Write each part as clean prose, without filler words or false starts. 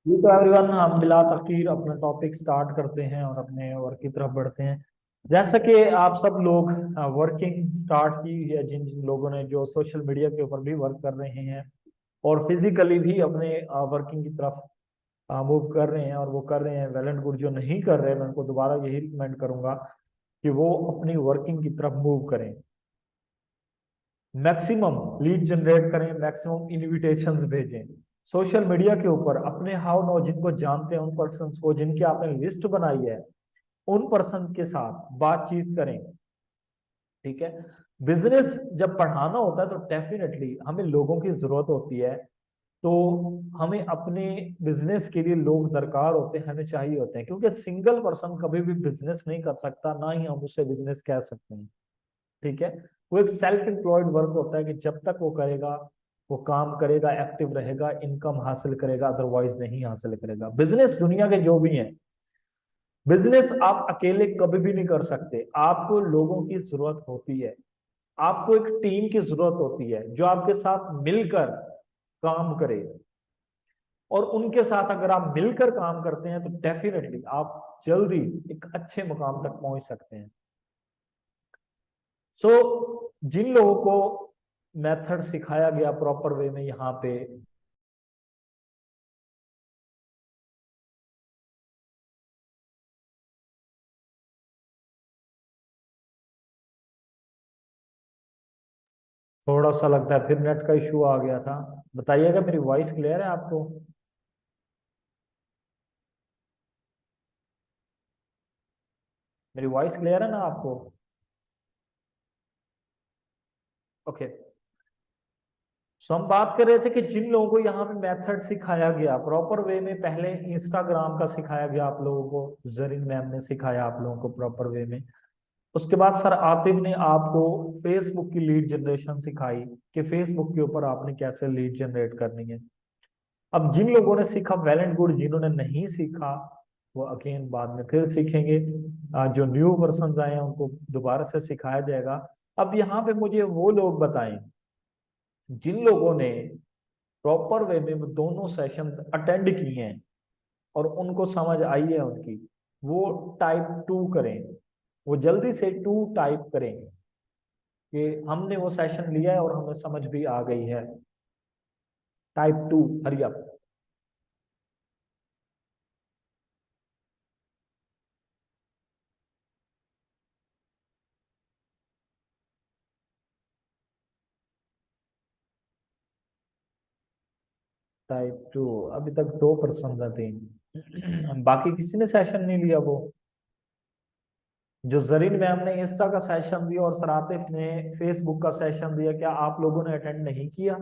ये तो एवरीवन, हम बिला तखीर अपना टॉपिक स्टार्ट करते हैं और अपने वर्क की तरफ बढ़ते हैं। जैसा कि आप सब लोग वर्किंग स्टार्ट की है, जिन जिन लोगों ने जो सोशल मीडिया के ऊपर भी वर्क कर रहे हैं और फिजिकली भी अपने वर्किंग की तरफ मूव कर रहे हैं, और वो कर रहे हैं वेल एंड गुड। जो नहीं कर रहे, मैं उनको दोबारा यही रिकमेंड करूंगा कि वो अपनी वर्किंग की तरफ मूव करें, मैक्सिमम लीड जनरेट करें, मैक्सिमम इनविटेशंस भेजें सोशल मीडिया के ऊपर। अपने हाउ नो जिनको जानते हैं, उन पर्सन्स को जिनकी आपने लिस्ट बनाई है, उन पर्सन्स के साथ बातचीत करें। ठीक है। बिजनेस जब बढ़ाना होता है तो डेफिनेटली हमें लोगों की जरूरत होती है। तो हमें अपने बिजनेस के लिए लोग दरकार होते हैं, हमें चाहिए होते हैं, क्योंकि सिंगल पर्सन कभी भी बिजनेस नहीं कर सकता, ना ही हम उसे बिजनेस कह सकते हैं। ठीक है। वो एक सेल्फ एम्प्लॉयड वर्क होता है कि जब तक वो करेगा, वो काम करेगा, एक्टिव रहेगा, इनकम हासिल करेगा, अदरवाइज नहीं हासिल करेगा। बिजनेस दुनिया के जो भी हैं, बिजनेस आप अकेले कभी भी नहीं कर सकते, आपको लोगों की जरूरत होती है। आपको एक टीम की जरूरत होती है जो आपके साथ मिलकर काम करे। और उनके साथ अगर आप मिलकर काम करते हैं तो डेफिनेटली आप जल्दी एक अच्छे मुकाम तक पहुंच सकते हैं। सो जिन लोगों को मेथड सिखाया गया प्रॉपर वे में यहाँ पे, थोड़ा सा लगता है फिर नेट का इशू आ गया था। बताइएगा, मेरी वॉइस क्लियर है आपको? मेरी वॉइस क्लियर है ना आपको? ओके। सो हम बात कर रहे थे कि जिन लोगों को यहाँ पे मेथड सिखाया गया प्रॉपर वे में, पहले इंस्टाग्राम का सिखाया गया आप लोगों को, जरीन मैम ने सिखाया आप लोगों को प्रॉपर वे में। उसके बाद सर आतिफ ने आपको फेसबुक की लीड जनरेशन सिखाई कि फेसबुक के ऊपर आपने कैसे लीड जनरेट करनी है। अब जिन लोगों ने सीखा वेल एंड गुड, जिन्होंने नहीं सीखा वो अगेन बाद में फिर सीखेंगे। जो न्यू पर्सन आए हैं उनको दोबारा से सिखाया जाएगा। अब यहाँ पे मुझे वो लोग बताएं जिन लोगों ने प्रॉपर वे में वो दोनों सेशंस अटेंड किए हैं और उनको समझ आई है उनकी, वो टाइप 2 करें। वो जल्दी से 2 टाइप करें कि हमने वो सेशन लिया है और हमें समझ भी आ गई है। Type 2, hurry up. टाइप 2। अभी तक 2% है, 3। बाकी किसी ने सेशन नहीं लिया वो? जो जरीन मैम ने इंस्टा का सेशन दिया और सरातिफ ने फेसबुक का सेशन दिया, क्या आप लोगों ने अटेंड नहीं किया?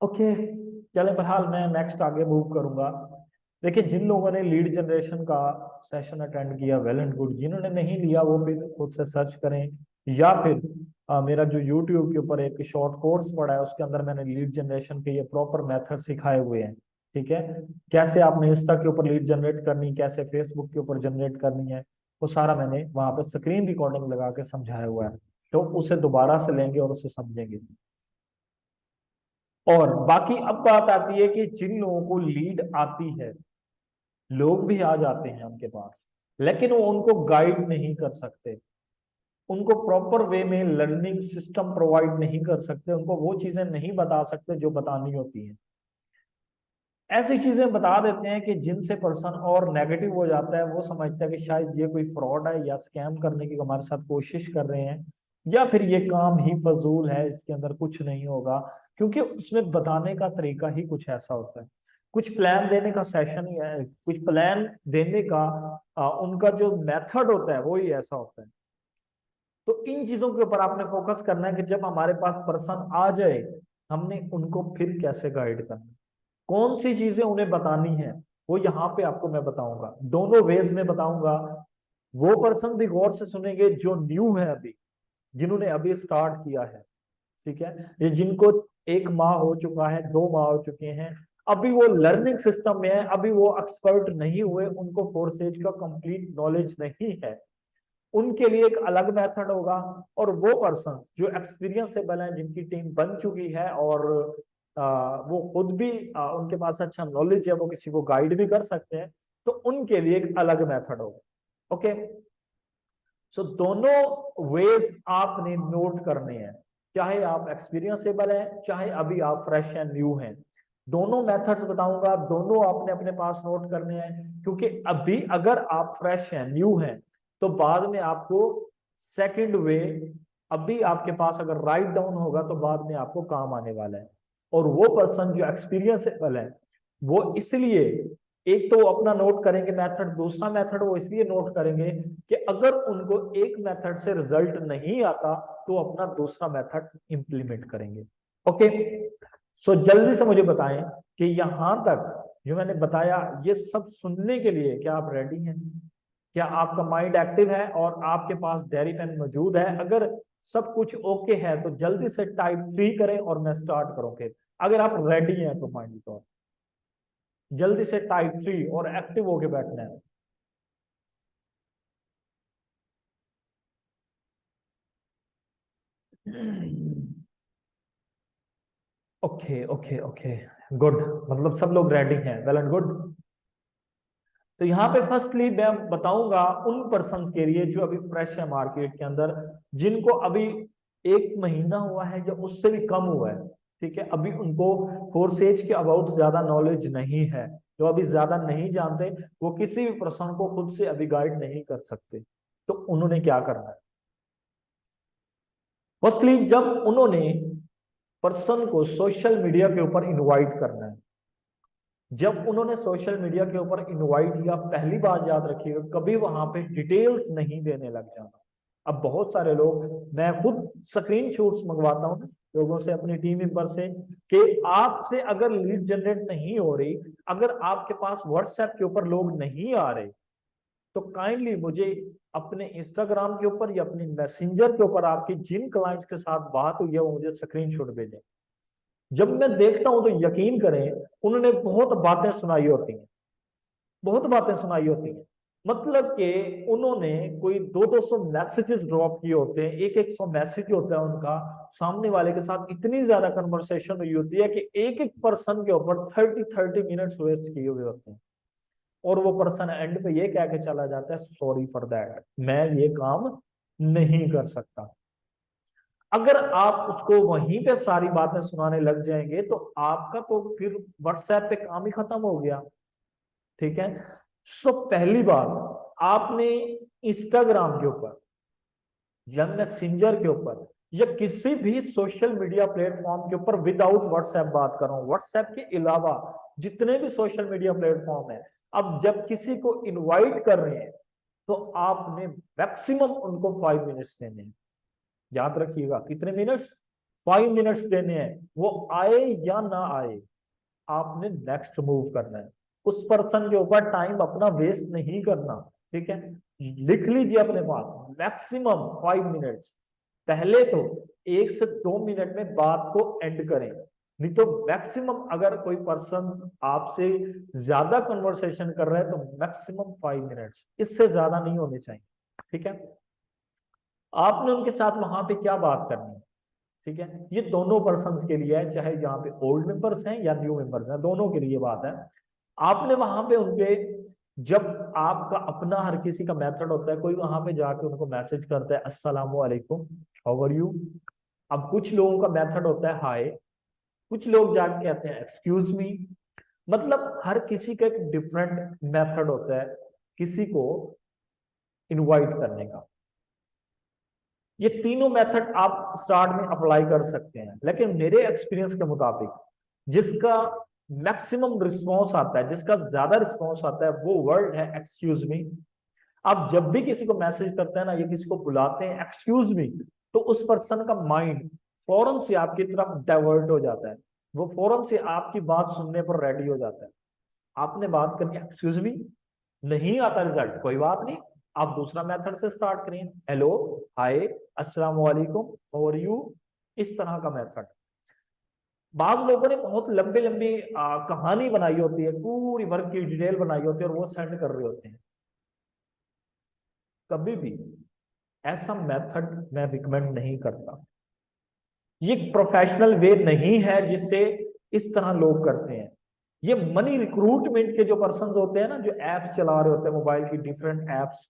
ओके। चले, बहरहाल मैं नेक्स्ट आगे मूव करूंगा। देखिए, जिन लोगों ने लीड जनरेशन का सेशन अटेंड किया वेल एंड गुड, जिन्होंने नहीं लिया वो फिर खुद से सर्च करें, या फिर मेरा जो यूट्यूब के ऊपर एक शॉर्ट कोर्स पड़ा है उसके अंदर मैंने लीड जनरेशन के ये प्रॉपर मेथड सिखाए हुए हैं। ठीक है। कैसे आपने इंस्टा के ऊपर लीड जनरेट करनी, कैसे फेसबुक के ऊपर जनरेट करनी है, वो सारा मैंने वहां पर स्क्रीन रिकॉर्डिंग लगा के समझाया हुआ है। तो उसे दोबारा से लेंगे और उसे समझेंगे। और बाकी अब बात आती है कि जिन लोगों को लीड आती है, लोग भी आ जाते हैं उनके पास, लेकिन वो उनको गाइड नहीं कर सकते, उनको प्रॉपर वे में लर्निंग सिस्टम प्रोवाइड नहीं कर सकते, उनको वो चीजें नहीं बता सकते जो बतानी होती हैं। ऐसी चीजें बता देते हैं कि जिनसे पर्सन और नेगेटिव हो जाता है, वो समझता है कि शायद ये कोई फ्रॉड है या स्कैम करने की हमारे साथ कोशिश कर रहे हैं, या फिर ये काम ही फजूल है, इसके अंदर कुछ नहीं होगा। क्योंकि उसमें बताने का तरीका ही कुछ ऐसा होता है, कुछ प्लान देने का सेशन ही है, कुछ प्लान देने का उनका जो मेथड होता है वो ही ऐसा होता है। तो इन चीजों के ऊपर आपने फोकस करना है कि जब हमारे पास पर्सन आ जाए, हमने उनको फिर कैसे गाइड करना है, कौन सी चीजें उन्हें बतानी है, वो यहाँ पे आपको मैं बताऊंगा, दोनों वेज में बताऊंगा। वो पर्सन भी गौर से सुनेंगे जो न्यू है अभी, जिन्होंने अभी स्टार्ट किया है। ठीक है। ये जिनको 1 माह हो चुका है, 2 माह हो चुके हैं, अभी वो लर्निंग सिस्टम में है, अभी वो एक्सपर्ट नहीं हुए, उनको फोर सेज का कंप्लीट नॉलेज नहीं है। उनके लिए एक अलग मेथड होगा। और वो पर्सन जो एक्सपीरियंसेबल है, जिनकी टीम बन चुकी है और वो खुद भी उनके पास अच्छा नॉलेज है, वो किसी को गाइड भी कर सकते हैं, तो उनके लिए एक अलग मेथड होगा। ओके, सो दोनों वेज आपने नोट करने हैं, चाहे आप एक्सपीरियंसेबल हैं, चाहे अभी आप फ्रेश एंड न्यू हैं। दोनों मेथड्स बताऊंगा, दोनों आपने अपने पास नोट करने हैं, क्योंकि अभी अगर आप फ्रेश हैं, न्यू हैं, तो बाद में आपको सेकंड वे अभी आपके पास अगर राइट डाउन होगा तो बाद में आपको काम आने वाला है। और वो पर्सन जो एक्सपीरियंसेबल है, वो इसलिए एक तो वो अपना नोट करेंगे मेथड, दूसरा मेथड वो इसलिए नोट करेंगे कि अगर उनको एक मेथड से रिजल्ट नहीं आता तो अपना दूसरा मेथड इंप्लीमेंट करेंगे। ओके, सो जल्दी से मुझे बताएं कि यहां तक जो मैंने बताया ये सब सुनने के लिए क्या आप रेडी हैं? क्या आपका माइंड एक्टिव है और आपके पास डायरी पेन मौजूद है? अगर सब कुछ ओके है तो जल्दी से टाइप 3 करें और मैं स्टार्ट करूंगा। अगर आप रेडी हैं तो माइंड तो जल्दी से टाइप 3 और एक्टिव होके बैठना है। ओके ओके ओके, गुड, मतलब सब लोग रेडी हैं, वेल एंड गुड। तो यहाँ पे फर्स्टली मैं बताऊंगा उन पर्संस के लिए जो अभी फ्रेश है मार्केट के अंदर, जिनको अभी 1 महीना हुआ है या उससे भी कम हुआ है। ठीक है, अभी उनको फोर्स एज के अबाउट ज्यादा नॉलेज नहीं है, जो अभी ज्यादा नहीं जानते, वो किसी भी पर्सन को खुद से अभी गाइड नहीं कर सकते। तो उन्होंने क्या करना है? फर्स्टली जब उन्होंने पर्सन को सोशल मीडिया के ऊपर इनवाइट करना है, जब उन्होंने सोशल मीडिया के ऊपर इनवाइट किया, पहली बात याद रखिएगा, कभी वहां पे डिटेल्स नहीं देने लग जाना। अब बहुत सारे लोग, मैं खुद स्क्रीन शॉट्स मंगवाता हूँ लोगों से, अपनी टीम मेंबर से, कि आपसे अगर लीड जनरेट नहीं हो रही, अगर आपके पास व्हाट्सएप के ऊपर लोग नहीं आ रहे, तो काइंडली मुझे अपने इंस्टाग्राम के ऊपर या अपने मैसेंजर के ऊपर आपकी जिन क्लाइंट्स के साथ बात हुई है वो मुझे स्क्रीनशॉट भेजें। जब मैं देखता हूं तो यकीन करें, उन्होंने बहुत बातें सुनाई होती हैं, बहुत बातें सुनाई होती हैं। मतलब कि उन्होंने कोई 200 मैसेजेस ड्रॉप किए होते हैं, 100 मैसेज होता है उनका, सामने वाले के साथ इतनी ज्यादा कन्वर्सेशन हुई होती है कि एक एक पर्सन के ऊपर 30-30 मिनट्स वेस्ट किए हुए होते हैं। और वो पर्सन एंड पे ये कह के चला जाता है, सॉरी फॉर दैट, मैं ये काम नहीं कर सकता। अगर आप उसको वहीं पे सारी बातें सुनाने लग जाएंगे तो आपका तो फिर व्हाट्सएप पे काम ही खत्म हो गया। ठीक है, सो पहली बात, आपने इंस्टाग्राम के ऊपर या मैसेंजर के ऊपर या किसी भी सोशल मीडिया प्लेटफॉर्म के ऊपर, विदाउट व्हाट्सएप बात कर रहा हूं, व्हाट्सएप के अलावा जितने भी सोशल मीडिया प्लेटफॉर्म है, अब जब किसी को इनवाइट कर रहे हैं तो आपने मैक्सिमम उनको 5 मिनट्स देने हैं। याद रखिएगा, कितने मिनट्स? 5 मिनट्स देने हैं। वो आए या ना आए, आपने नेक्स्ट मूव करना है, उस पर्सन के ऊपर टाइम अपना वेस्ट नहीं करना। ठीक है, लिख लीजिए अपने पास, मैक्सिमम 5 मिनट्स। पहले तो 1 से 2 मिनट में बात को एंड करें, नहीं तो मैक्सिमम अगर कोई पर्सन आपसे ज्यादा कन्वर्सेशन कर रहा है तो मैक्सिमम 5 मिनट्स, इससे ज्यादा नहीं होने चाहिए। ठीक है, आपने उनके साथ वहां पे क्या बात करनी है? ठीक है, ये दोनों पर्सन्स के लिए है, चाहे यहाँ पे ओल्ड मेंबर्स हैं या न्यू मेंबर्स हैं, दोनों के लिए बात है। आपने वहां पे उनके, जब आपका अपना हर किसी का मेथड होता है, कोई वहां पे जाके उनको मैसेज करता है अस्सलाम वालेकुम, हाउ आर यू। अब कुछ लोगों का मेथड होता है हाय, कुछ लोग जाके कहते हैं एक्सक्यूज मी। मतलब हर किसी का एक डिफरेंट मेथड होता है किसी को इनवाइट करने का। ये तीनों मेथड आप स्टार्ट में अप्लाई कर सकते हैं, लेकिन मेरे एक्सपीरियंस के मुताबिक जिसका मैक्सिमम रिस्पॉन्स आता है, जिसका ज्यादा रिस्पॉन्स आता है, वो वर्ड है एक्सक्यूज मी। आप जब भी किसी को मैसेज करते हैं ना, ये किसी को बुलाते हैं एक्सक्यूज मी, तो उस पर्सन का माइंड फौरन से आपकी तरफ डाइवर्ट हो जाता है, वो फौरन से आपकी बात सुनने पर रेडी हो जाता है। आपने बात करनी एक्सक्यूज मी, नहीं आता रिजल्ट, कोई बात नहीं, आप दूसरा मेथड से स्टार्ट करें, हेलो, हाय, अस्सलाम वालेकुम, हाउ आर यू, इस तरह का मेथड। बाद लोगों ने बहुत लंबी लंबी कहानी बनाई होती है, पूरी वर्क की डिटेल बनाई होती है और वो सेंड कर रहे होते हैं। कभी भी ऐसा मेथड मैं रिकमेंड नहीं करता। ये प्रोफेशनल वे नहीं है जिससे इस तरह लोग करते हैं। ये मनी रिक्रूटमेंट के जो पर्सन होते हैं ना, जो एप्स चला रहे होते हैं मोबाइल की, डिफरेंट एप्स,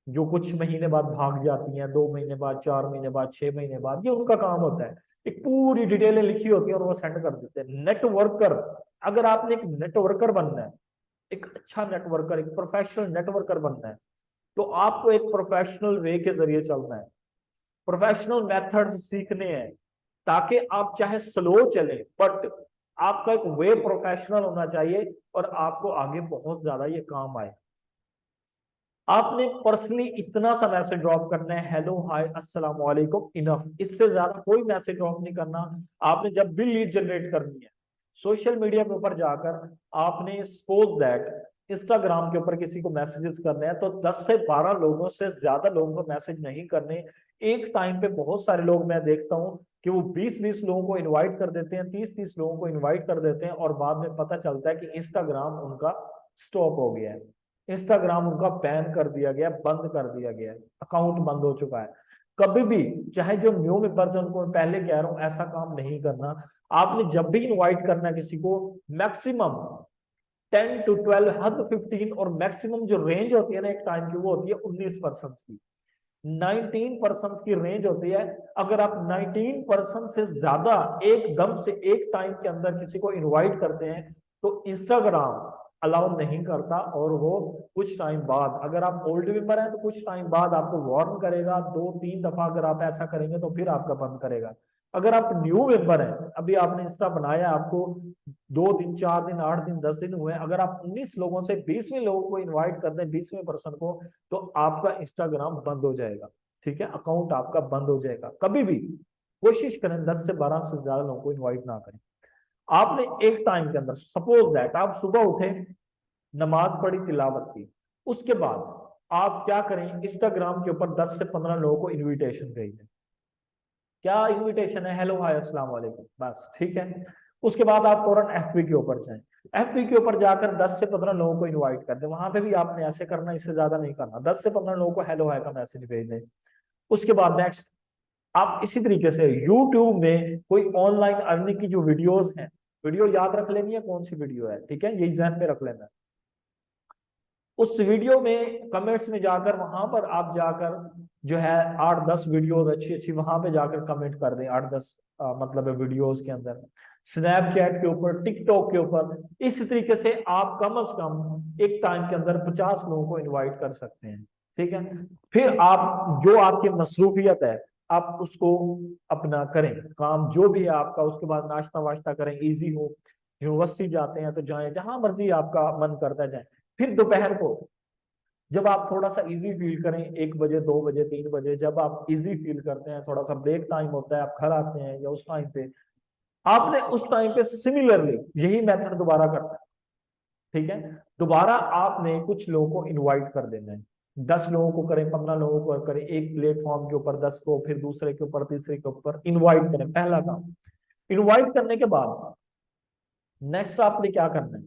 जो कुछ महीने बाद भाग जाती हैं, 2 महीने बाद, 4 महीने बाद, 6 महीने बाद, ये उनका काम होता है। एक पूरी डिटेलें लिखी होती है और वो सेंड कर देते हैं। नेटवर्कर, अगर आपने एक नेटवर्कर बनना है, एक अच्छा नेटवर्कर, एक प्रोफेशनल नेटवर्कर बनना है, तो आपको एक प्रोफेशनल वे के जरिए चलना है, प्रोफेशनल मेथड्स सीखने हैं, ताकि आप चाहे स्लो चले बट आपका एक वे प्रोफेशनल होना चाहिए और आपको आगे बहुत ज्यादा ये काम आए। आपने पर्सनली इतना सा मैसेज ड्रॉप करना है, हेलो हाय अस्सलाम वालेकुम, इनफ, इससे ज्यादा कोई मैसेज ड्रॉप नहीं करना। आपने जब भी लीड जनरेट करनी है सोशल मीडिया के ऊपर जाकर, आपने सपोज दैट इंस्टाग्राम के ऊपर किसी को मैसेजेस करने हैं, तो 10 से 12 लोगों से ज्यादा लोगों को मैसेज नहीं करने। एक टाइम पे बहुत सारे लोग मैं देखता हूँ कि वो 20-20 लोगों को इनवाइट कर देते हैं, 30-30 लोगों को इनवाइट कर देते हैं, और बाद में पता चलता है कि इंस्टाग्राम उनका स्टॉप हो गया है, इंस्टाग्राम उनका बैन कर दिया गया, बंद कर दिया गया, अकाउंट बंद हो चुका है। कभी भी, चाहे जो न्यू मेंबर्स, उनको पहले कह रहा हूं ऐसा काम नहीं करना। आपने जब भी इनवाइट करना है किसी को, मैक्सिमम 10 to 12, हद 15, और मैक्सिमम जो रेंज होती है ना एक टाइम की, वो होती है 19 पर्सन की, 19 पर्सन की रेंज होती है। अगर आप 19 पर्सन से ज्यादा एकदम से एक टाइम के अंदर किसी को इनवाइट करते हैं, तो इंस्टाग्राम अलाउ नहीं करता, और वो कुछ टाइम बाद, अगर आप ओल्ड मेंबर हैं तो कुछ टाइम बाद आपको वार्न करेगा, 2-3 दफा अगर आप ऐसा करेंगे तो फिर आपका बंद करेगा। अगर आप न्यू मेंबर हैं, अभी आपने इंस्टा बनाया, आपको 2 दिन, 4 दिन, 8 दिन, 10 दिन हुए, अगर आप 19 लोगों से 20वें लोगों को इन्वाइट कर दें, 20वें पर्सन को, तो आपका इंस्टाग्राम बंद हो जाएगा। ठीक है, अकाउंट आपका बंद हो जाएगा। कभी भी कोशिश करें 10 से 12 से ज्यादा लोगों को इन्वाइट ना करें। आपने एक टाइम के अंदर, सपोज दैट आप सुबह उठे, नमाज पढ़ी, तिलावत की, उसके बाद आप क्या करें, इंस्टाग्राम के ऊपर 10 से 15 लोगों को इनविटेशन भेज दें। क्या इनविटेशन है, हेलो हाय अस्सलाम वालेकुम, बस ठीक है। उसके बाद आप फौरन एफबी के ऊपर जाएं, एफबी के ऊपर जाकर 10 से 15 लोगों को इनवाइट कर दें। वहां पे भी आपने ऐसे करना, इससे ज्यादा नहीं करना, 10 से 15 लोगों को हेलो हाय का मैसेज भेज दें। उसके बाद नेक्स्ट, आप इसी तरीके से यूट्यूब में कोई ऑनलाइन अर्निंग की जो वीडियोस हैं, वीडियो याद रख लेनी है कौन सी वीडियो है, ठीक है, यही ध्यान में रख लेना है। उस वीडियो में कमेंट्स में जाकर, वहां पर आप जाकर जो है 8-10 वीडियोस अच्छी अच्छी वहां पे जाकर कमेंट कर दें, 8-10 मतलब वीडियोस के अंदर, स्नैपचैट के ऊपर, टिकटॉक के ऊपर। इस तरीके से आप कम से कम एक टाइम के अंदर 50 लोगों को इनवाइट कर सकते हैं। ठीक है, फिर आप जो आपकी मसरूफियत है आप उसको अपना करें, काम जो भी है आपका। उसके बाद नाश्ता वाश्ता करें, इजी हो, यूनिवर्सिटी जाते हैं तो जाएं, जहां मर्जी आपका मन करता है जाएं। फिर दोपहर को जब आप थोड़ा सा इजी फील करें, 1 बजे, 2 बजे, 3 बजे, जब आप इजी फील करते हैं, थोड़ा सा ब्रेक टाइम होता है, आप घर आते हैं, या उस टाइम पे आपने उस टाइम पे सिमिलरली यही मेथड दोबारा करना है। ठीक है, दोबारा आपने कुछ लोगों को इनवाइट कर देना है, 10 लोगों को करें, 15 लोगों को करें, एक प्लेटफॉर्म के ऊपर 10 को, फिर दूसरे के ऊपर, तीसरे के ऊपर इनवाइट करें, पहला काम। इनवाइट करने के बाद नेक्स्ट आपने क्या करना है,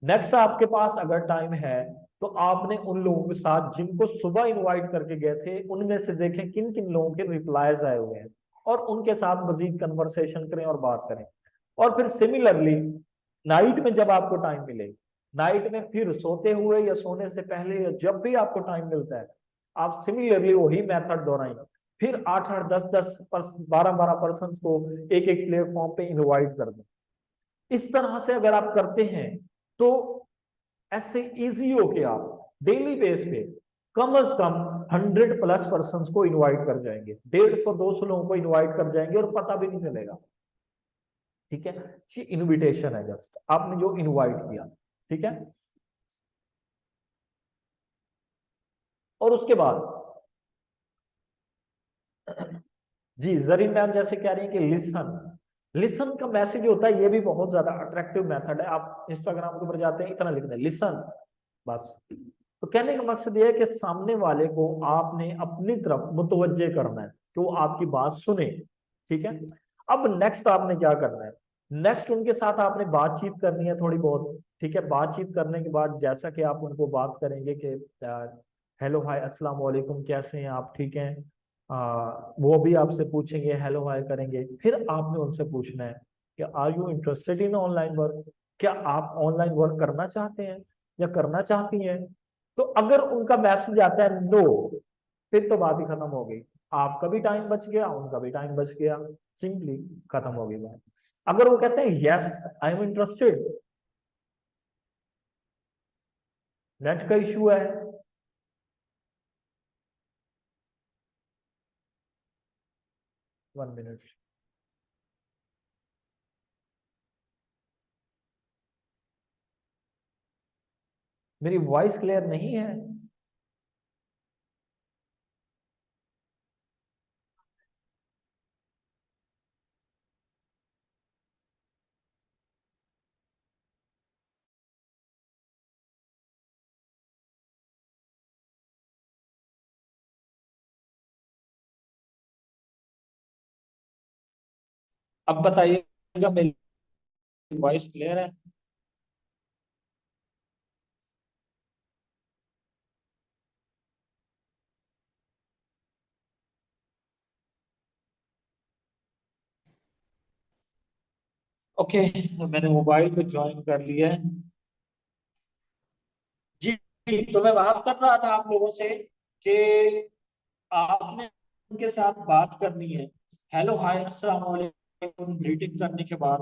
नेक्स्ट आपके पास अगर टाइम है तो आपने उन लोगों के साथ जिनको सुबह इनवाइट करके गए थे, उनमें से देखें किन किन लोगों के रिप्लाईज आए हुए हैं, और उनके साथ मजीद कन्वर्सेशन करें और बात करें। और फिर सिमिलरली नाइट में जब आपको टाइम मिले, नाइट में फिर सोते हुए या सोने से पहले या जब भी आपको टाइम मिलता है, आप सिमिलरली वही मेथड दोहराएं। फिर 8-8, 10-10, 12-12 पर्सन को एक एक प्लेटफॉर्म पे इनवाइट कर दें। इस तरह से अगर आप करते हैं तो ऐसे इजी हो के आप डेली बेस पे कम से कम 100+ पर्सन को इनवाइट कर जाएंगे, 150-200 लोगों को इनवाइट कर जाएंगे, और पता भी नहीं चलेगा। ठीक है, ये इनविटेशन है, जस्ट आपने जो इनवाइट किया। ठीक है, और उसके बाद जी जरीन मैम जैसे कह रही है कि लिसन, लिसन का मैसेज होता है, ये भी बहुत ज्यादा अट्रैक्टिव मेथड है। आप इंस्टाग्राम के ऊपर जाते हैं, इतना लिखना है लिसन, बस। तो कहने का मकसद ये है कि सामने वाले को आपने अपनी तरफ मुतवज्जे करना है कि वो आपकी बात सुने। ठीक है, अब नेक्स्ट आपने क्या करना है, नेक्स्ट उनके साथ आपने बातचीत करनी है थोड़ी बहुत। ठीक है, बातचीत करने के बाद जैसा कि आप उनको बात करेंगे कि हेलो हाय अस्सलाम वालेकुम, कैसे हैं आप, ठीक हैं? वो भी आपसे पूछेंगे, हेलो हाय करेंगे, फिर आपने उनसे पूछना है कि are you interested in online work, क्या आप ऑनलाइन वर्क करना चाहते हैं या करना चाहती हैं। तो अगर उनका मैसेज आता है नो, फिर तो बात ही खत्म हो गई। आपका भी टाइम बच गया, उनका भी टाइम बच गया, सिंपली खत्म हो गई बात। अगर वो कहते हैं yes I am interested, net का इशू है। 1 मिनट। मेरी वॉइस क्लियर नहीं है? अब बताइएगा, मेरी वॉइस क्लियर है? ओके, मैंने मोबाइल पे ज्वाइन कर लिया है। जी। तो मैं बात कर रहा था आप लोगों से कि आपने उनके साथ बात करनी है, हेलो हाय अस्सलाम वालेकुम ग्रीटिंग करने के बाद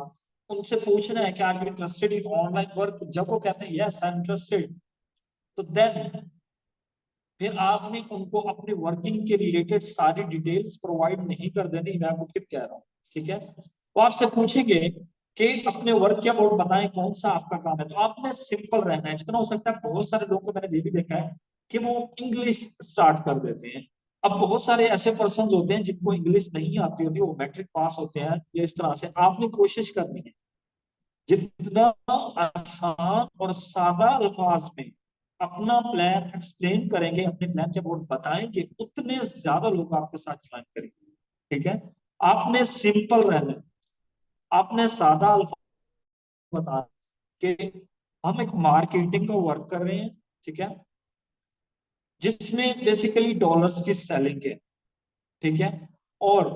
उनसे पूछना है कि are you interested in online work. जब वो कहते हैं यस आई एम इंटरेस्टेड, तो देन फिर आपने उनको अपनी वर्किंग के रिलेटेड सारी डिटेल्स प्रोवाइड नहीं कर देनी। मैं आपको फिर कह रहा हूँ, ठीक है? वो आपसे पूछेंगे कि अपने वर्क के अबाउट बताएं, कौन सा आपका काम है। तो आपने सिंपल रहना है जितना हो सकता है। बहुत सारे लोगों को मैंने ये भी देखा है कि वो इंग्लिश स्टार्ट कर देते हैं। अब बहुत सारे ऐसे पर्सन होते हैं जिनको इंग्लिश नहीं आती होती, वो मैट्रिक पास होते हैं या इस तरह से। आपने कोशिश करनी है जितना आसान और सादा अल्फाज में अपना प्लान एक्सप्लेन करेंगे, अपने प्लान के अबाउट बताएंगे, उतने ज्यादा लोग आपके साथ ज्वाइन करेंगे। ठीक है? आपने सिंपल रहना है, आपने सादा अल्फाज बता कि हम एक मार्केटिंग का वर्क कर रहे हैं, ठीक है, जिसमें बेसिकली डॉलर्स की सेलिंग है। ठीक है? और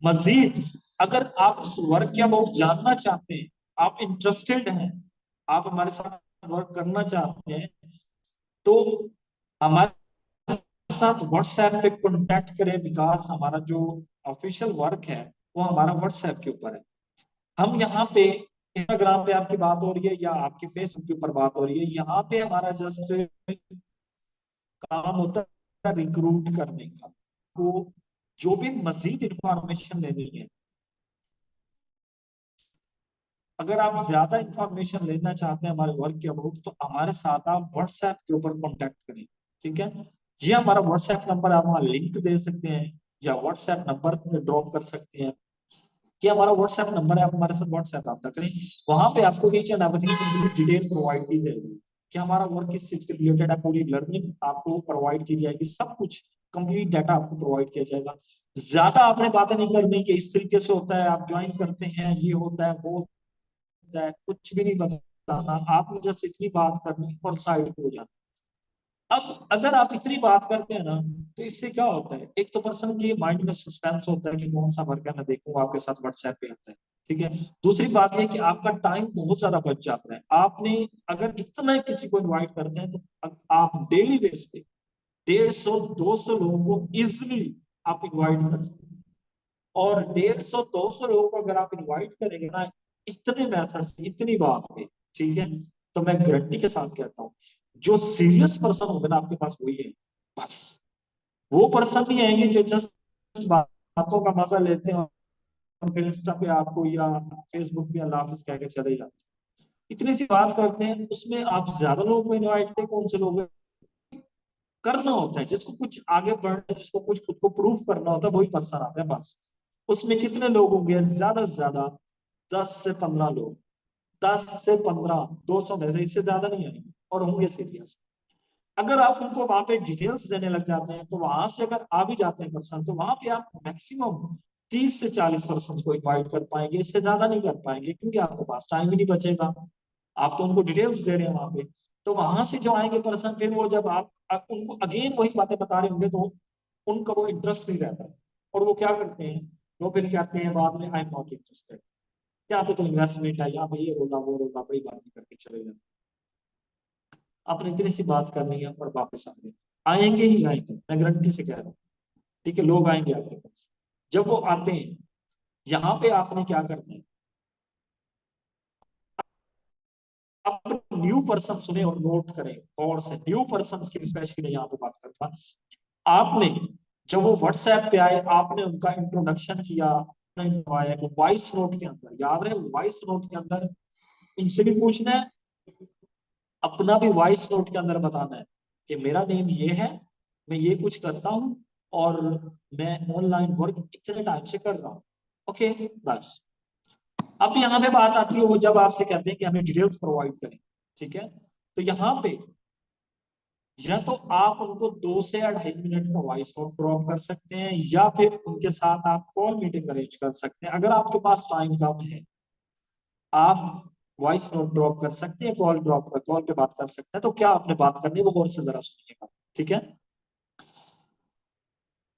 मजीद अगर आप इस वर्क के अबाउट जानना चाहते हैं, आप इंटरेस्टेड हैं, आप हमारे साथ वर्क करना चाहते हैं, तो हमारे साथ व्हाट्सएप पे कांटेक्ट करें। बिकॉज हमारा जो ऑफिशियल वर्क है वो हमारा व्हाट्सएप के ऊपर है। हम यहाँ पे इंस्टाग्राम पे आपकी बात हो रही है या आपके फेसबुक के ऊपर बात हो रही है, यहाँ पे हमारा जस्ट काम होता है रिक्रूट करने का। तो जो भी मजीद इंफॉर्मेशन लेनी है, अगर आप ज्यादा इंफॉर्मेशन लेना चाहते हैं हमारे वर्क के अबाउट, तो हमारे साथ आप व्हाट्सएप के ऊपर कांटेक्ट करें। ठीक है? ये हमारा व्हाट्सएप नंबर, आप वहाँ लिंक दे सकते हैं या व्हाट्सएप नंबर ड्रॉप कर सकते हैं कि हमारा व्हाट्सएप नंबर है, आप हमारे साथ व्हाट्सएप रब्ता करें। वहां पे आपको ईच एंड एवरीथिंग की डिटेल प्रोवाइड की जाएगी कि हमारा वर्क किस चीज के रिलेटेड है, पूरी लर्निंग आपको प्रोवाइड की जाएगी, सब कुछ कंप्लीट डाटा आपको प्रोवाइड किया जाएगा। ज्यादा आपने बातें नहीं करनी कि इस तरीके से होता है, आप ज्वाइन करते हैं, ये होता है, वो होता है, कुछ भी नहीं बताना। आपने जस्ट इतनी बात करनी और साइड पे हो जाना। अब अगर आप इतनी बात करते हैं ना, तो इससे क्या होता है, एक तो पर्सन की माइंड में सस्पेंस होता है कि कौन सा वर्क है, मैं देखूंगा आपके साथ व्हाट्सएप पे आता है। ठीक है? दूसरी बात है कि आपका टाइम बहुत ज्यादा बच जाता है। आपने अगर इतना किसी को इनवाइट करते हैं तो आप डेली बेस पे 150-200 लोगों को इजिली आप इनवाइट कर सकते हैं। और 150-200 लोगों को अगर आप इनवाइट करेंगे ना, इतने मेथड से, इतनी बात पे, ठीक है, तो मैं गारंटी के साथ कहता हूँ जो सीरियस पर्सन होगा ना आपके पास, वही है बस। वो पर्सन नहीं आएंगे जो जस्ट बातों का मजा लेते हैं और फिर इंस्टा पे आपको या फेसबुक पे अल्लाह हाफिज कह के चले जाते हैं। इतनी सी बात करते हैं, उसमें आप ज्यादा लोगों को इनवाइट थे, कौन से लोग करना होता है, जिसको कुछ आगे बढ़ना, जिसको कुछ खुद को प्रूव करना होता है, वही पर्सन आता है बस। उसमें कितने लोग होंगे? ज्यादा से ज्यादा 10 से 15 लोग। 10 से 15, 200 में से, इससे ज्यादा नहीं आएंगे और होंगे सीरियस। अगर आप उनको वहां पे डिटेल्स देने लग जाते हैं, तो वहां से अगर आ भी जाते हैं पर्सन, तो वहां पे आप मैक्सिमम 30 से 40 पर्सन को इन्वाइट कर पाएंगे, इससे ज्यादा नहीं कर पाएंगे, क्योंकि आपके पास टाइम ही नहीं बचेगा। आप तो उनको डिटेल्स दे रहे हैं वहां पे। तो वहां से जो आएंगे पर्सन, फिर वो जब आप उनको अगेन वही बातें बता रहे होंगे तो उनका वो इंटरेस्ट नहीं रहता है, और वो क्या करते हैं, वो फिर कहते हैं बाद में आई एम नॉट इंटरेस्टेड, यहाँ पे तो इन्वेस्टमेंट है, यहाँ पे ये रोला वो रोला, बड़ी बात नहीं करके चले जाते। आपने इतनी सी बात करनी है और वापस आएंगे ही आएंगे, मैं गारंटी से कह रहा हूँ। ठीक है, लोग आएंगे आपके पास। जब वो आते हैं, यहाँ पे आपने क्या करना है, आप न्यू पर्सन सुने और नोट करें और से, न्यू पर्सन की स्पेशली यहाँ पे बात करता। आपने जब वो व्हाट्सएप पे आए, आपने उनका इंट्रोडक्शन किया, वॉइस नोट के अंदर, याद रहे वॉइस नोट के अंदर इनसे भी पूछना है, अपना भी वॉइस नोट के अंदर बताना है कि मेरा नेम ये है, मैं ये कुछ करता हूँ, और मैं ऑनलाइन वर्क इतने टाइम से कर रहा हूँ। ओके, बस। अब यहाँ पे बात आती है, वो जब आपसे कहते हैं कि हमें डिटेल्स प्रोवाइड करें, ठीक है, तो यहाँ पे या तो आप उनको 2 से 2.5 मिनट का वॉइस नोट ड्रॉप कर सकते हैं, या फिर उनके साथ आप कॉल मीटिंग अरेंज कर सकते हैं। अगर आपके पास टाइम कम है, आप वॉइस नोट ड्रॉप कर सकते हैं, कॉल पे बात कर सकते हैं। तो क्या आपने बात करनी है वो गौर से जरा सुनिएगा, ठीक है।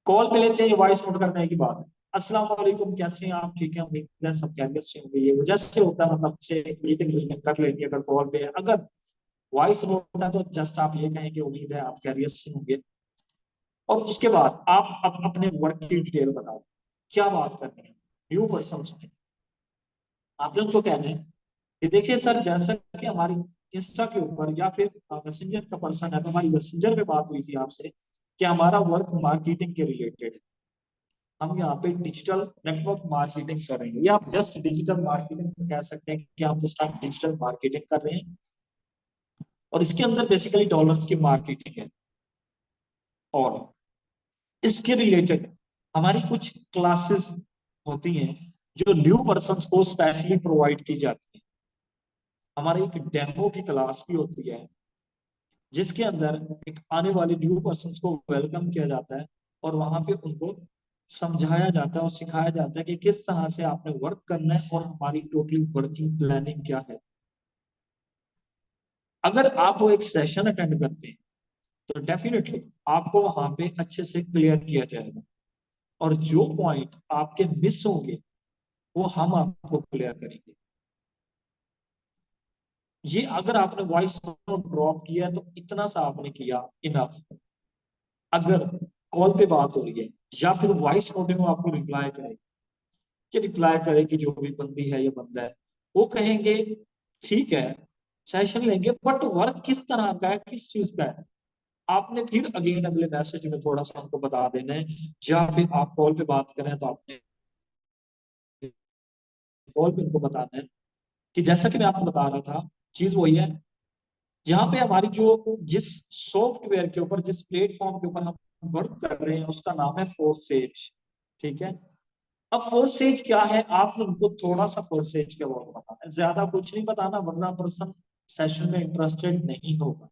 कॉल पे लेते हैं, वॉइस नोट करने की बात है। अस्सलाम वालेकुम, कैसे हैं आप, ठीक है, उम्मीद है सब खैरियत से होंगे। ये जैसे होता है, मतलब से मीटिंग कर लेंगे अगर कॉल पे है। अगर वॉइस नोट है तो जस्ट आप ये कहें कि उम्मीद है आप खैरियत से होंगे, और उसके बाद आप अपने वर्क की डिटेल बताओ, क्या बात करनी है। न्यू पर्सन से आपने उनको कहना है कि देखिए सर, जैसा कि हमारी इंस्टा के ऊपर या फिर मैसेंजर का पर्सन है, तो हमारी मैसेंजर पे बात हुई थी आपसे कि हमारा वर्क मार्केटिंग के रिलेटेड, हम यहाँ पे डिजिटल नेटवर्क मार्केटिंग कर रहे हैं, या आप जस्ट डिजिटल मार्केटिंग कह सकते हैं कि हम जस्ट आप डिजिटल मार्केटिंग कर रहे हैं, और इसके अंदर बेसिकली डॉलर्स की मार्केटिंग है। और इसके रिलेटेड हमारी कुछ क्लासेस होती हैं जो न्यू पर्सन को स्पेशली प्रोवाइड की जाती है। हमारी एक डेमो की क्लास भी होती है, जिसके अंदर एक आने वाले न्यू पर्सन को वेलकम किया जाता है, और वहां पे उनको समझाया जाता है और सिखाया जाता है कि किस तरह से आपने वर्क करना है और हमारी टोटली वर्किंग प्लानिंग क्या है। अगर आप वो एक सेशन अटेंड करते हैं तो डेफिनेटली आपको वहां पे अच्छे से क्लियर किया जाएगा, और जो पॉइंट आपके मिस होंगे वो हम आपको क्लियर करेंगे। ये अगर आपने वॉइस नोट ड्रॉप किया है तो इतना सा आपने किया, इनफ। अगर कॉल पे बात हो रही है या फिर वॉइस नोट में आपको रिप्लाई करें, कि रिप्लाई करें कि जो भी बंदी है या बंदा है, वो कहेंगे ठीक है सेशन लेंगे, बट वर्क किस तरह का है, किस चीज का है, आपने फिर अगेन अगले मैसेज में थोड़ा सा उनको बता देना है। या फिर आप कॉल पे बात करें तो आपने कॉल पे उनको बताना है कि जैसा कि मैं आपको बता रहा था, चीज वही है। यहाँ पे हमारी जो जिस सॉफ्टवेयर के ऊपर, जिस प्लेटफॉर्म के ऊपर हम वर्क कर रहे हैं, उसका नाम है फोरसेज, ठीक है। अब फोरसेज क्या है, आपने उनको थोड़ा सा फोरसेज के बारे में बताना है, ज्यादा कुछ नहीं बताना, वरना पर्सन सेशन में इंटरेस्टेड नहीं होगा।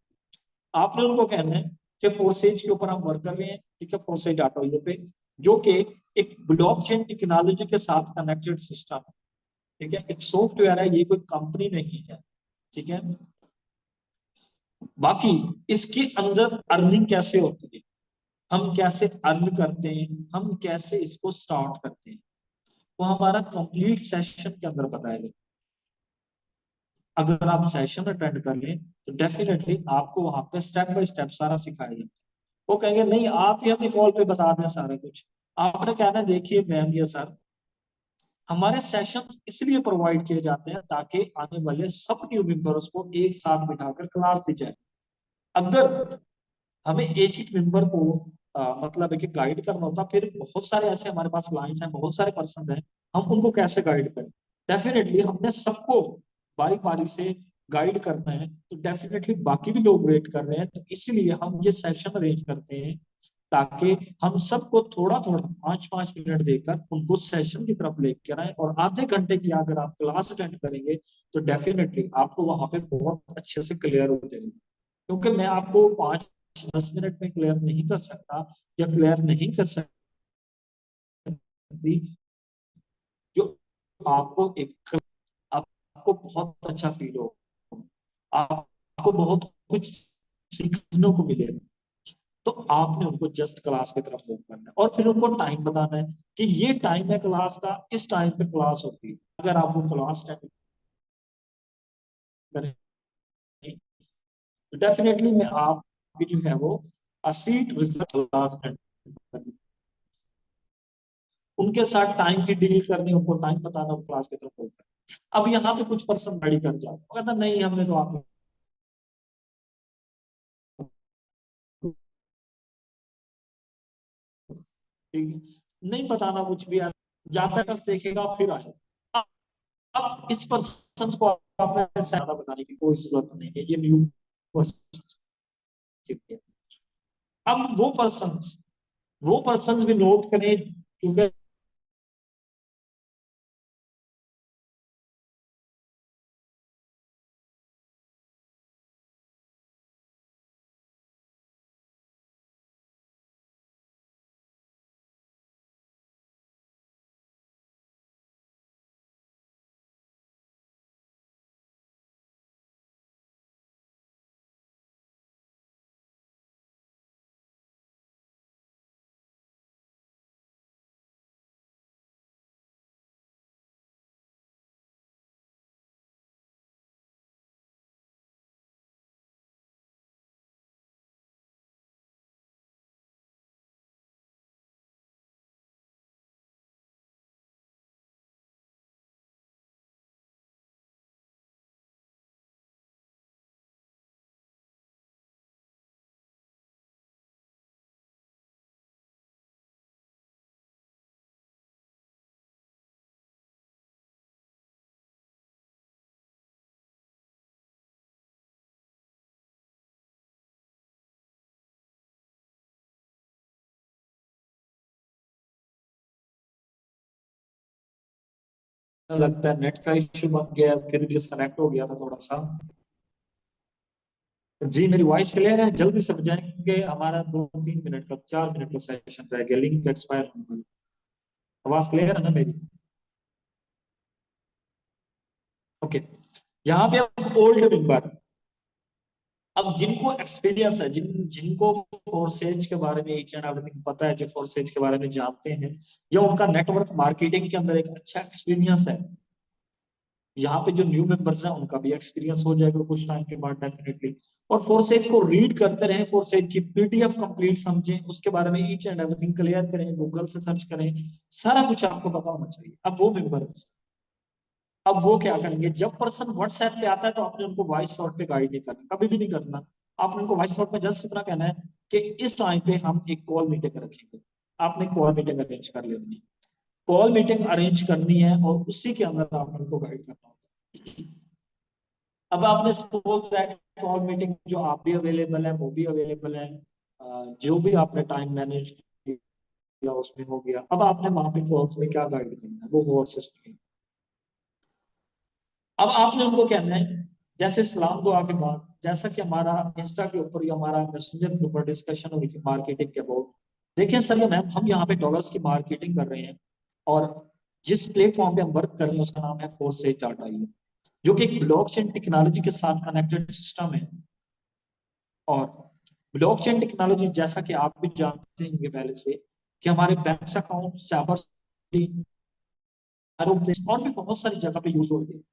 आपने उनको कहना है कि फोरसेज के ऊपर हम वर्क कर रहे हैं, ठीक है, फोरसेज डाटा पे, जो कि एक ब्लॉकचेन टेक्नोलॉजी के साथ कनेक्टेड सिस्टम है, ठीक है, एक सॉफ्टवेयर है, ये कोई कंपनी नहीं है, ठीक है। बाकी इसके अंदर अर्निंग कैसे होती है, हम कैसे अर्न करते हैं, हम कैसे इसको स्टार्ट करते हैं, वो हमारा कंप्लीट सेशन के अंदर बताएगा। अगर आप सेशन अटेंड कर लें तो डेफिनेटली आपको वहां पे स्टेप बाय स्टेप सारा सिखाया जाता है। वो कहेंगे नहीं आप ही हमें कॉल पे बता दें सारा कुछ, आपने कहना देखिए मैम या सर, हमारे सेशन इसलिए प्रोवाइड किए जाते हैं ताकि आने वाले सब न्यू मेंबर्स को एक साथ बिठाकर क्लास दी जाए। अगर हमें एक एक मेंबर को मतलब एक गाइड करना होता, फिर बहुत सारे ऐसे हमारे पास क्लाइंट्स हैं, बहुत सारे पर्सन हैं, हम उनको कैसे गाइड करें। डेफिनेटली हमने सबको बारी बारी से गाइड करना है, तो डेफिनेटली बाकी भी लोग वेट कर रहे हैं, तो इसलिए हम ये सेशन अरेंज करते हैं ताकि हम सबको थोड़ा थोड़ा 5-5 मिनट देकर उनको सेशन की तरफ लेकर आए, और आधे घंटे की अगर आप क्लास अटेंड करेंगे तो डेफिनेटली आपको वहां पे बहुत अच्छे से क्लियर हो जाएगी। क्योंकि मैं आपको 5-10 मिनट में क्लियर नहीं कर सकता, या क्लियर नहीं कर सकती, जो आपको बहुत अच्छा फील हो, आपको बहुत कुछ सीखने को मिलेगा। तो आपने उनको जस्ट क्लास की तरफ मूव करना है और फिर उनको टाइम बताना है कि ये टाइम है क्लास का, इस टाइम पे क्लास होती है। अगर आप वो क्लास अटेंड करें तो डेफिनेटली में आपकी जो है वो सीट रिजर्व क्लास अटेंड करनी, उनके साथ टाइम की डील करनी, उनको टाइम बताना, क्लास की तरफ मूव करना। अब यहाँ पे कुछ पर्सन गाड़ी कर जाते, वो कहता नहीं हमने तो आप नहीं बताना कुछ भी, जाता है देखेगा फिर आए। अब इस पर्सन को आपने ज्यादा बताने की कोई जरूरत नहीं है, ये न्यू पर्सन। अब वो पर्सन भी नोट करें, क्योंकि लगता है नेट का इश्यू बन गया, फिर डिस्कनेक्ट हो गया था थोड़ा सा। जी मेरी वॉइस क्लियर है? जल्दी से जाएंगे, हमारा 2-3 मिनट का 4 मिनट का सेशन रह गया, लिंक एक्सपायर होने वाली। आवाज क्लियर है ना मेरी? ओके। यहाँ पे अब ओल्ड मेंबर, अब जिनको एक्सपीरियंस है, जिनको फोर्सेज के बारे में ईच एंड एवरीथिंग पता है, जो फोर्सेज के बारे में जानते हैं, या उनका नेटवर्क मार्केटिंग के अंदर एक अच्छा एक्सपीरियंस है, यहाँ पे जो न्यू मेंबर्स हैं उनका भी एक्सपीरियंस हो जाएगा कुछ टाइम के बाद डेफिनेटली। और फोर्सेज को रीड करते रहें, फोर्सेज की पीडीएफ कंप्लीट समझें, उसके बारे में ईच एंड एवरीथिंग क्लियर करें, गूगल से सर्च करें, सारा कुछ आपको पता होना चाहिए। अब वो मेंबर, अब वो क्या करेंगे, जब पर्सन व्हाट्सएप पे आता है तो आपने उनको वॉइस नोट पे गाइड नहीं करना, कभी भी नहीं करना। आपने उनको वॉइस नोट में जस्ट इतना कहना है कि इस टाइम पे हम एक कॉल मीटिंग रखेंगे। आपने कॉल मीटिंग अरेंज कर लेनी है, कॉल मीटिंग अरेंज करनी है और उसी के अंदर आपने उनको गाइड करना होगा। अब आपने सपोज दैट कॉल मीटिंग जो आप भी अवेलेबल है, वो भी अवेलेबल है, जो भी आपने टाइम मैनेज किया उसमें हो गया। अब आपने वहां पे कॉल्स में क्या गाइड करना है, वो और सिस्टम। अब आपने उनको कहना है, जैसे सलाम दुआ के बाद, जैसा कि हमारा इंस्टा के ऊपर या हमारा मैसेंजर के ऊपर डिस्कशन हुई थी मार्केटिंग के अबाउट। देखिए सर मैम, हम यहाँ पे डॉलर्स की मार्केटिंग कर रहे हैं और जिस प्लेटफॉर्म पे हम वर्क कर रहे हैं उसका नाम है फोर्सेज डाटा, जो कि एक ब्लॉकचेन टेक्नोलॉजी के साथ कनेक्टेड सिस्टम है। और ब्लॉकचेन टेक्नोलॉजी, जैसा कि आप भी जानते होंगे पहले से, कि हमारे बैंक अकाउंट, साइबर और भी बहुत सारी जगह पे यूज हो रही है,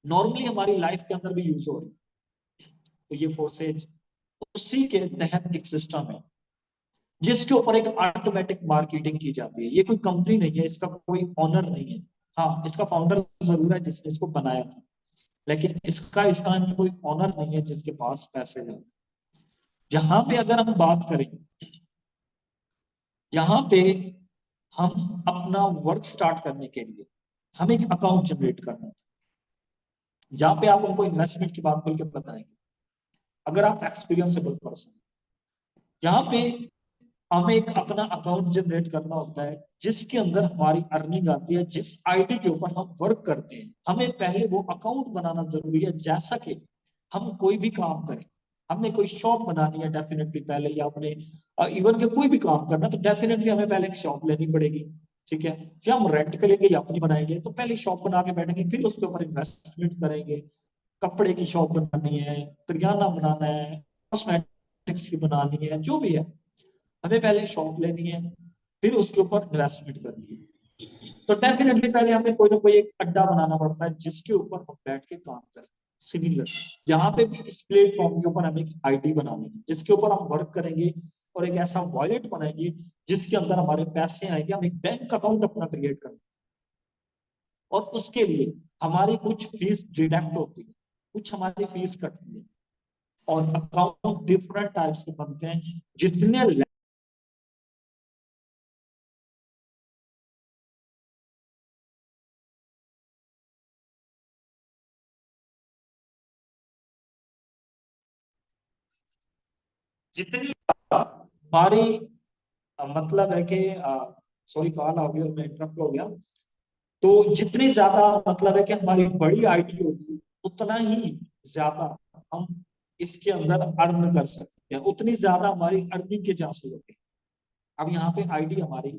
नॉर्मली हमारी लाइफ के अंदर भी यूज हो रही है। तो ये फोर्सेज उसी के तहत एक सिस्टम है जिसके ऊपर एक ऑटोमेटिक मार्केटिंग की जाती है। ये कोई कंपनी नहीं है, इसका कोई ऑनर नहीं है। हाँ, इसका फाउंडर जरूर है जिसने इसको बनाया था, लेकिन इसका टाइम कोई ऑनर नहीं है जिसके पास पैसे हैं। यहाँ पे अगर हम बात करें, यहाँ पे हम अपना वर्क स्टार्ट करने के लिए हम एक अकाउंट जनरेट करना है, जहाँ पे आप उनको इन्वेस्टमेंट की बात खुल के बताएंगे, अगर आप एक्सपीरियंसेबल पर्सन। यहाँ पे हमें एक अपना अकाउंट जनरेट करना होता है जिसके अंदर हमारी अर्निंग आती है, जिस आईडी के ऊपर हम वर्क करते हैं हमें पहले वो अकाउंट बनाना जरूरी है। जैसा कि हम कोई भी काम करें, हमने कोई शॉप बनानी है डेफिनेटली पहले, या अपने इवन के कोई भी काम करना, तो डेफिनेटली हमें पहले एक शॉप लेनी पड़ेगी। ठीक है, या हम रेंट पे लेंगे या अपनी बनाएंगे, तो पहले शॉप बना के बैठेंगे, फिर उसके ऊपर इन्वेस्टमेंट करेंगे, कपड़े की शॉप बनानी है, किराना बनाना है, कॉस्मेटिक्स की बनानी है, जो भी है, हमें पहले शॉप लेनी है, फिर उसके ऊपर इन्वेस्टमेंट करनी है। तो डेफिनेटली पहले हमें कोई ना कोई एक अड्डा बनाना पड़ता है जिसके ऊपर हम बैठ के काम करें। सिमिलर यहाँ पे भी इस प्लेटफॉर्म के ऊपर हमें एक आईडी बनानी है जिसके ऊपर हम वर्क करेंगे और एक ऐसा वॉलेट बनाएंगे जिसके अंदर हमारे पैसे आएंगे। हम एक बैंक अकाउंट अपना क्रिएट करेंगे और उसके लिए हमारी कुछ फीस डिडक्ट होती है, कुछ हमारी फीस कटती है। और अकाउंट डिफरेंट टाइप्स के बनते हैं, जितने जितनी हमारी मतलब है कि सॉरी कॉल आ गई और मैं इंटरप्ट हो गया। तो जितनी ज्यादा मतलब है कि हमारी बड़ी आईडी होगी उतना ही ज्यादा हम इसके अंदर अर्न कर सकते हैं, उतनी ज्यादा हमारी अर्निंग के चांसेस होते हैं। अब यहाँ पे आईडी हमारी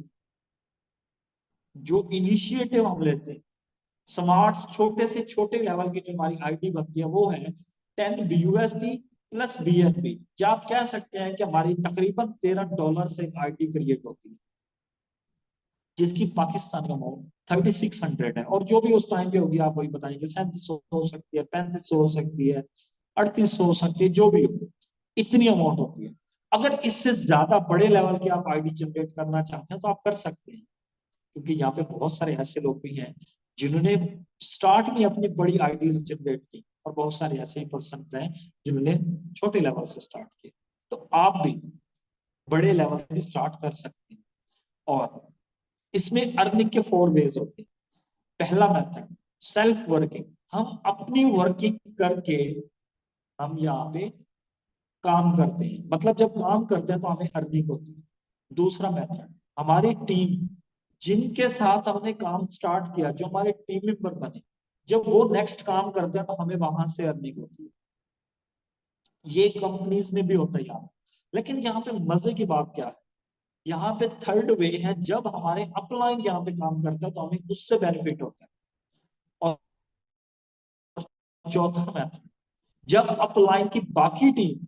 जो इनिशिएटिव हम लेते हैं, स्मार्ट छोटे से छोटे लेवल की जो हमारी आईडी बनती है वो है 10 BUSD प्लस BNB, या आप कह सकते हैं कि हमारी तकरीबन $13 से आईडी क्रिएट होती है जिसकी पाकिस्तानी अमाउंट 3600 है। और जो भी उस टाइम पे होगी आप वही बताएंगे, 3700 हो सकती है, 3500 हो सकती है, 3800 हो सकती है, जो भी हो, इतनी अमाउंट होती है। अगर इससे ज्यादा बड़े लेवल की आप आईडी जनरेट करना चाहते हैं तो आप कर सकते हैं, क्योंकि यहाँ पे बहुत सारे ऐसे लोग भी हैं जिन्होंने स्टार्ट में अपनी बड़ी आईडीज जनरेट की और बहुत सारे ऐसे पर्सन हैं जिन्होंने छोटे लेवल से स्टार्ट किया। तो आप भी बड़े लेवल से स्टार्ट कर सकते हैं। और इसमें अर्निंग के 4 वेज होते हैं। पहला मेथड सेल्फ वर्किंग, हम अपनी वर्किंग करके हम यहाँ पे काम करते हैं, मतलब जब काम करते हैं तो हमें अर्निंग होती है। दूसरा मेथड हमारी टीम, जिनके साथ हमने काम स्टार्ट किया, जो हमारे टीम मेंबर बने, जब वो नेक्स्ट काम करते हैं तो हमें वहां से अर्निंग होती है। ये कंपनीज में भी होता है यहाँ। लेकिन यहाँ पे मजे की बात क्या है, यहाँ पे थर्ड वे है, जब हमारे अपलाइन यहाँ पे काम करता है तो हमें उससे बेनिफिट होता है। और चौथा मेथड, जब अपलाइन की बाकी टीम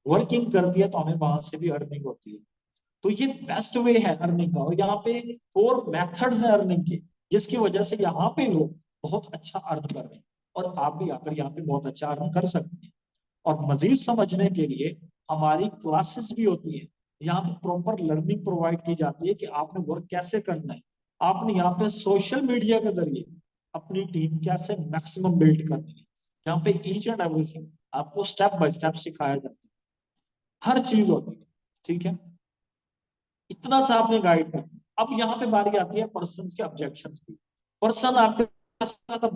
वर्किंग करती है तो हमें वहां से भी अर्निंग होती है। तो ये बेस्ट वे है अर्निंग का। और यहाँ पे 4 मेथड्स हैं अर्निंग के, जिसकी वजह से यहाँ पे लोग बहुत अच्छा अर्न कर रहे हैं और आप भी आकर यहाँ पे बहुत अच्छा अर्न कर सकते हैं। और मजीद समझने के लिए हमारी क्लासेस भी होती है, यहाँ पे प्रॉपर लर्निंग प्रोवाइड की जाती है कि आपने वर्क कैसे करना है, आपने यहाँ पे सोशल मीडिया के जरिए अपनी टीम कैसे मैक्सिमम बिल्ड करनी है। यहाँ पे ईच एंड एवरीथिंग आपको स्टेप बाय स्टेप सिखाया जाता है, हर चीज होती है। ठीक है, इतना सा आपने गाइड कर। अब यहाँ पे बारी आती है पर्सन के ऑब्जेक्शन की। पर्सन आपके साथ